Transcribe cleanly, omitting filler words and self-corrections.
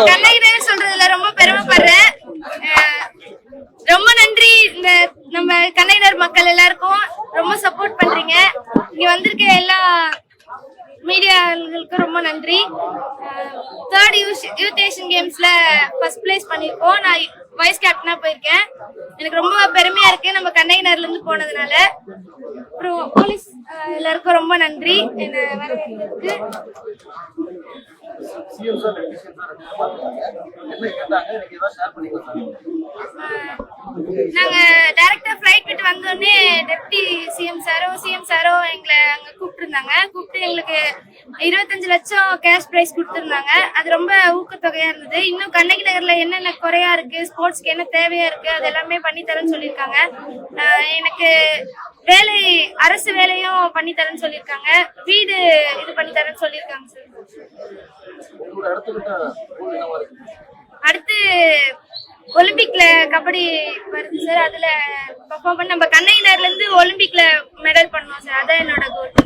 கண்ணகிரர் சொல்றதுல ரொம்ப பெருமைப்படுறேன். ரொம்ப நன்றி. இந்த நம்ம கண்ணகிரர் மக்கள் எல்லாருக்கும் ரொம்ப சப்போர்ட் பண்றீங்க. இங்க வந்திருக்க எல்லா மீடியாவுக்கு ரொம்ப நன்றி. 3rd யூத் ஏஷியன் கேம்ஸ்ல ஃபர்ஸ்ட் பிளேஸ் பண்ணிருக்கோம். நான் வைஸ் கேப்டனா போயிருக்கேன். எனக்கு ரொம்ப பெருமையா இருக்கு நம்ம கண்ணகினர்ல இருந்து போனதுனால. அப்புறம் போலீஸ் எல்லாருக்கும் ரொம்ப நன்றி என்ன வரவேற்றதுக்கு. நாங்க டைரக்டா ஃபிளைட் விட்டு வந்தோடனே டெப்டி சிஎம் சாரோ எங்களை அங்க கூப்பிட்டு எங்களுக்கு 25 லட்சம் கேஷ் பிரைஸ் கொடுத்துருந்தாங்க. அது ரொம்ப ஊக்கத்தொகையா இருந்தது. இன்னும் கண்ணகி நகர்ல என்னென்ன குறையா இருக்கு, ஸ்போர்ட்ஸ்க்கு என்ன தேவையா இருக்கு, அது எல்லாமே பண்ணி தரேன்னு சொல்லியிருக்காங்க. எனக்கு அரசு வேலையும் பண்ணி தரேன்னு சொல்லியிருக்காங்க. வீடு இது பண்ணி தரேன்னு சொல்லியிருக்காங்க சார். அடுத்து ஒலிம்பிக்ல கபடி வருது சார். அதுல பெர்ஃபார்ம் பண்ணி நம்ம கண்ணகினர்ல இருந்து ஒலிம்பிக்ல மெடல் பண்ணுவோம் சார். அதான் என்னோட கோல்.